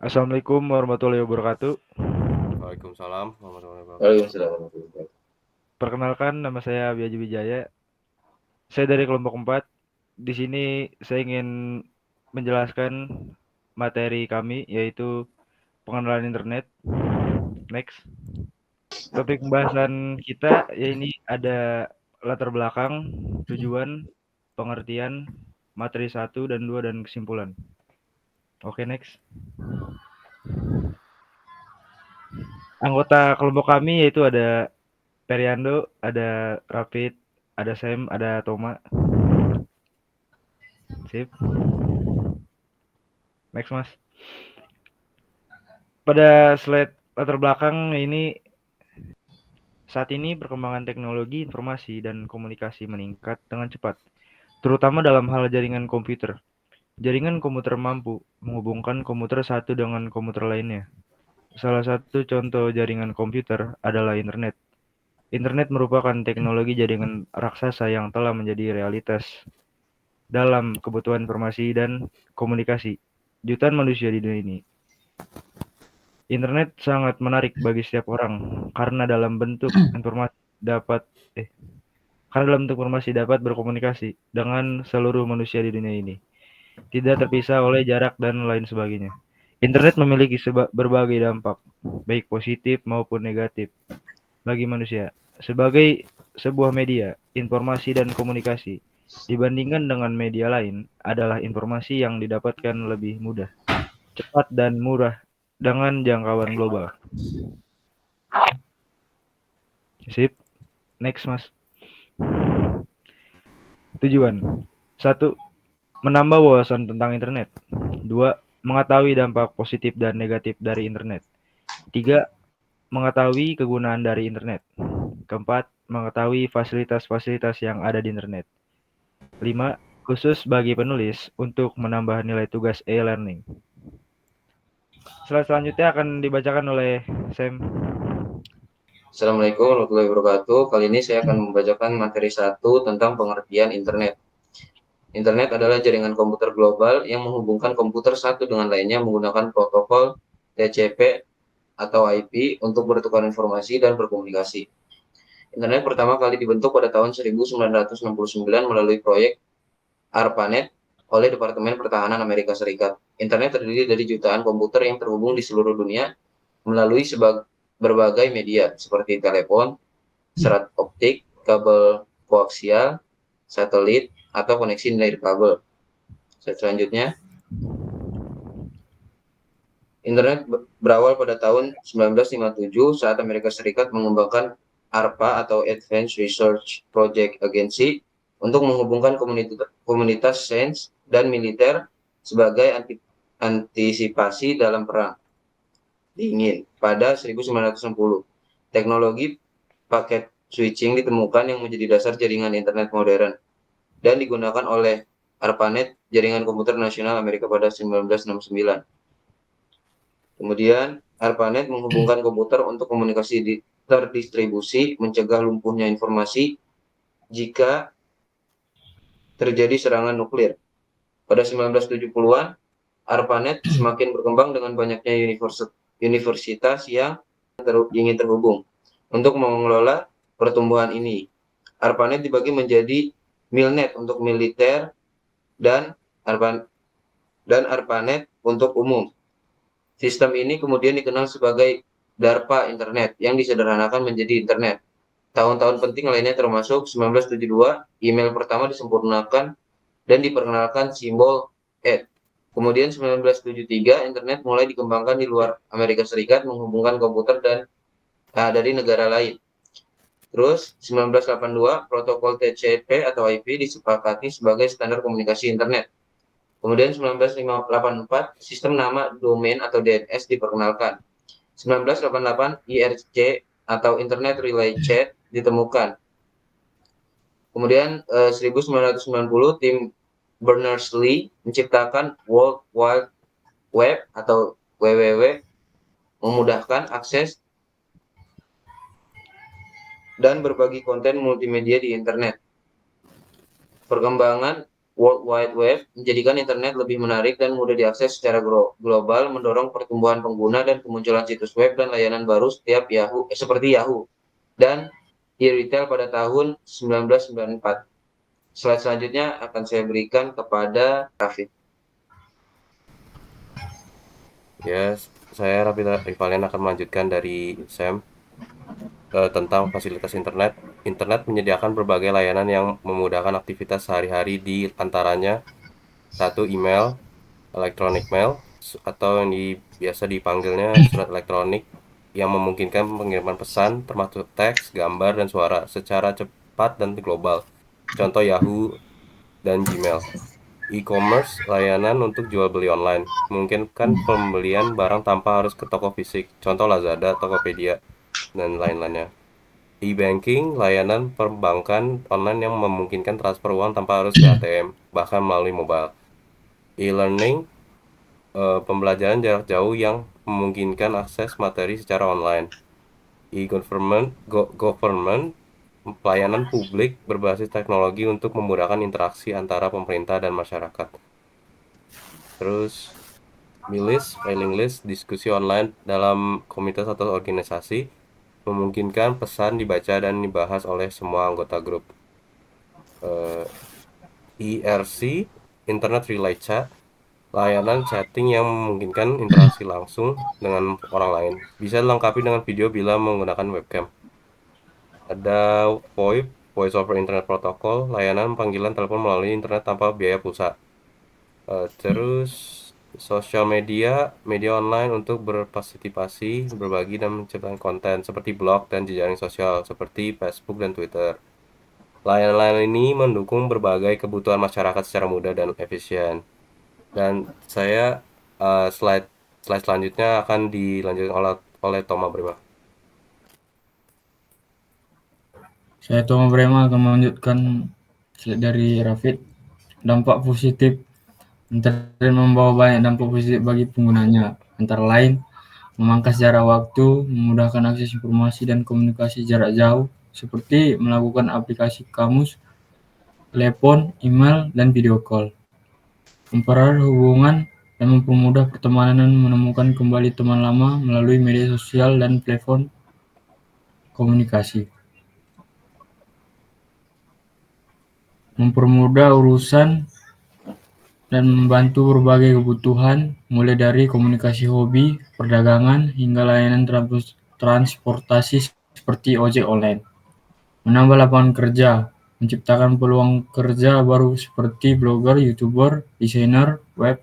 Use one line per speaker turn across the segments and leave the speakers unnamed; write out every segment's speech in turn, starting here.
Assalamualaikum warahmatullahi wabarakatuh.
Waalaikumsalam warahmatullahi wabarakatuh.
Waalaikumsalam warahmatullahi wabarakatuh.
Perkenalkan, nama saya Biaji Wijaya. Saya dari kelompok 4. Di sini saya ingin menjelaskan materi kami, yaitu pengenalan internet. Next. Topik pembahasan kita ya ini ada latar belakang, tujuan, pengertian, materi 1 dan 2 dan kesimpulan. Oke, next. Anggota kelompok kami yaitu ada Periando, ada Rapid, ada Sam, ada Toma. Sip. Next, Mas. Pada slide latar belakang ini, saat ini perkembangan teknologi informasi dan komunikasi meningkat dengan cepat, terutama dalam hal jaringan komputer. Jaringan komputer mampu menghubungkan komputer satu dengan komputer lainnya. Salah satu contoh jaringan komputer adalah internet. Internet merupakan teknologi jaringan raksasa yang telah menjadi realitas dalam kebutuhan informasi dan komunikasi jutaan manusia di dunia ini. Internet sangat menarik bagi setiap orang karena dalam bentuk informasi dapat berkomunikasi dengan seluruh manusia di dunia ini, tidak terpisah oleh jarak dan lain sebagainya. Internet memiliki berbagai dampak, baik positif maupun negatif, bagi manusia. Sebagai sebuah media, informasi dan komunikasi, dibandingkan dengan media lain, adalah informasi yang didapatkan lebih mudah, cepat, dan murah dengan jangkauan global. Sip, next, Mas. Tujuan: 1. Menambah wawasan tentang internet. 2. Mengetahui dampak positif dan negatif dari internet. 3. Mengetahui kegunaan dari internet. Keempat, mengetahui fasilitas-fasilitas yang ada di internet. 5. Khusus bagi penulis untuk menambah nilai tugas e-learning. Slide selanjutnya akan dibacakan oleh Sam.
Assalamualaikum warahmatullahi wabarakatuh. Kali ini saya akan membacakan materi 1 tentang pengertian internet. Internet adalah jaringan komputer global yang menghubungkan komputer satu dengan lainnya menggunakan protokol TCP atau IP untuk bertukar informasi dan berkomunikasi. Internet pertama kali dibentuk pada tahun 1969 melalui proyek ARPANET oleh Departemen Pertahanan Amerika Serikat. Internet terdiri dari jutaan komputer yang terhubung di seluruh dunia melalui berbagai media seperti telepon, serat optik, kabel koaksial, satelit, atau koneksi nirkabel. Selanjutnya, internet berawal pada tahun 1957 saat Amerika Serikat mengembangkan ARPA atau Advanced Research Project Agency untuk menghubungkan komunitas sains dan militer sebagai antisipasi dalam perang dingin pada 1960. Teknologi paket switching ditemukan yang menjadi dasar jaringan internet modern dan digunakan oleh ARPANET, jaringan komputer nasional Amerika pada 1969. Kemudian ARPANET menghubungkan komputer untuk komunikasi terdistribusi, mencegah lumpuhnya informasi jika terjadi serangan nuklir. Pada 1970-an, ARPANET semakin berkembang dengan banyaknya universitas yang ingin terhubung. Untuk mengelola pertumbuhan ini, ARPANET dibagi menjadi MILNET untuk militer dan ARPANET untuk umum. Sistem ini kemudian dikenal sebagai DARPA Internet yang disederhanakan menjadi Internet. Tahun-tahun penting lainnya termasuk 1972, email pertama disempurnakan dan diperkenalkan simbol @ Kemudian 1973, internet mulai dikembangkan di luar Amerika Serikat menghubungkan komputer dan dari negara lain. Terus 1982, protokol TCP atau IP disepakati sebagai standar komunikasi internet. Kemudian 1984, sistem nama domain atau DNS diperkenalkan. 1988, IRC atau Internet Relay Chat ditemukan. Kemudian 1990, tim Berners-Lee menciptakan World Wide Web atau WWW, memudahkan akses dan berbagi konten multimedia di internet. Perkembangan World Wide Web menjadikan internet lebih menarik dan mudah diakses secara global, mendorong pertumbuhan pengguna dan kemunculan situs web dan layanan baru seperti Yahoo dan e-retail pada tahun 1994. Slide selanjutnya akan saya berikan kepada Raffi.
Yes, saya Rifalian akan melanjutkan dari Sam tentang fasilitas internet. Internet menyediakan berbagai layanan yang memudahkan aktivitas sehari-hari, di antaranya satu, email, electronic mail, atau yang biasa dipanggilnya surat elektronik, yang memungkinkan pengiriman pesan termasuk teks, gambar, dan suara secara cepat dan global. Contoh Yahoo dan Gmail. E-commerce, layanan untuk jual beli online, memungkinkan pembelian barang tanpa harus ke toko fisik. Contoh Lazada, Tokopedia, dan lain-lainnya. E-banking, layanan perbankan online yang memungkinkan transfer uang tanpa harus ke ATM, bahkan melalui mobile. E-learning, pembelajaran jarak jauh yang memungkinkan akses materi secara online. E-government, government, pelayanan publik berbasis teknologi untuk memudahkan interaksi antara pemerintah dan masyarakat. Terus, mailing list, diskusi online dalam komunitas atau organisasi, memungkinkan pesan dibaca dan dibahas oleh semua anggota grup. IRC, Internet Relay Chat, layanan chatting yang memungkinkan interaksi langsung dengan orang lain. Bisa dilengkapi dengan video bila menggunakan webcam. Ada VoIP, Voice over Internet Protocol, layanan panggilan telepon melalui internet tanpa biaya pulsa. Terus sosial media, media online untuk berpartisipasi, berbagi, dan menciptakan konten seperti blog dan jejaring sosial seperti Facebook dan Twitter. Layanan-layanan ini mendukung berbagai kebutuhan masyarakat secara mudah dan efisien. Dan saya slide selanjutnya akan dilanjutkan oleh Toma Brema.
Saya Toma Brema akan melanjutkan slide dari Rafid. Dampak positif internet membawa banyak dampak positif bagi penggunanya, antara lain memangkas jarak waktu, memudahkan akses informasi dan komunikasi jarak jauh, seperti melakukan aplikasi kamus, telepon, email, dan video call. Mempererat hubungan dan mempermudah pertemanan, menemukan kembali teman lama melalui media sosial dan platform komunikasi. Mempermudah urusan dan membantu berbagai kebutuhan, mulai dari komunikasi hobi, perdagangan, hingga layanan transportasi seperti ojek online. Menambah lapangan kerja, menciptakan peluang kerja baru seperti blogger, youtuber, desainer web,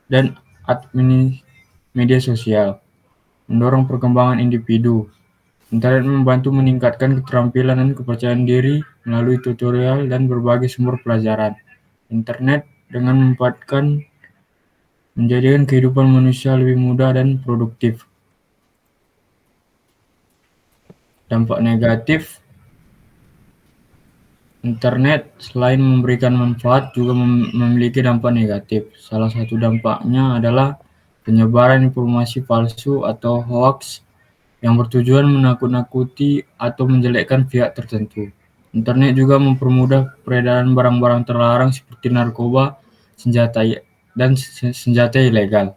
dan admin media sosial. Mendorong perkembangan individu. Internet membantu meningkatkan keterampilan dan kepercayaan diri melalui tutorial dan berbagai sumber pelajaran. Internet dengan menjadikan kehidupan manusia lebih mudah dan produktif. Dampak negatif, internet selain memberikan manfaat juga memiliki dampak negatif. Salah satu dampaknya adalah penyebaran informasi palsu atau hoax yang bertujuan menakut-nakuti atau menjelekkan pihak tertentu. Internet juga mempermudah peredaran barang-barang terlarang seperti narkoba, senjata ilegal.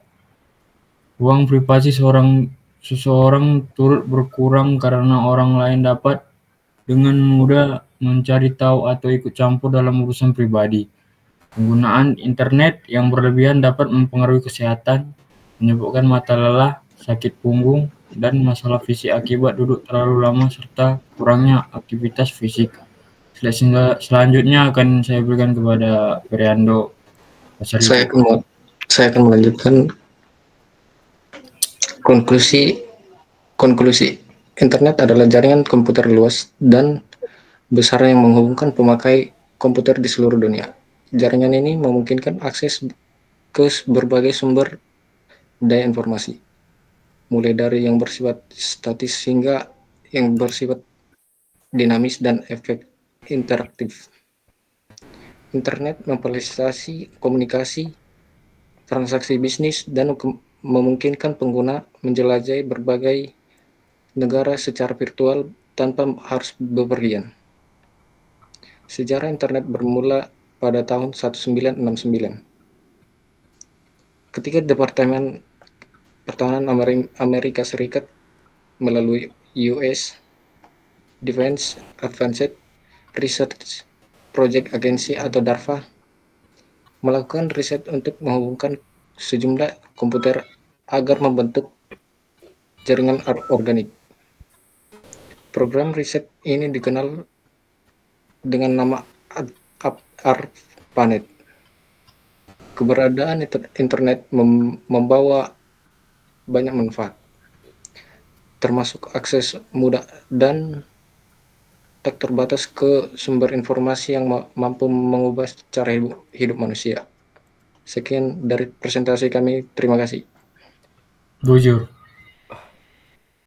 Ruang privasi seseorang turut berkurang karena orang lain dapat dengan mudah mencari tahu atau ikut campur dalam urusan pribadi. Penggunaan internet yang berlebihan dapat mempengaruhi kesehatan, menyebabkan mata lelah, sakit punggung, dan masalah fisik akibat duduk terlalu lama serta kurangnya aktivitas fisik. Slide selanjutnya akan saya berikan kepada Feriando.
Saya akan melanjutkan konklusi. Internet adalah jaringan komputer luas dan besar yang menghubungkan pemakai komputer di seluruh dunia. Jaringan ini memungkinkan akses ke berbagai sumber daya informasi, mulai dari yang bersifat statis hingga yang bersifat dinamis dan efek interaktif. Internet memfasilitasi komunikasi, transaksi bisnis, dan memungkinkan pengguna menjelajahi berbagai negara secara virtual tanpa harus bepergian. Sejarah internet bermula pada tahun 1969. Ketika Departemen Pertahanan Amerika Serikat melalui US Defense Advanced Research Project Agency atau DARPA melakukan riset untuk menghubungkan sejumlah komputer agar membentuk jaringan organik. Program riset ini dikenal dengan nama ARPANET. Keberadaan internet membawa banyak manfaat, termasuk akses mudah dan tak terbatas ke sumber informasi yang mampu mengubah cara hidup manusia. Sekian dari presentasi kami. Terima kasih.
Bujur.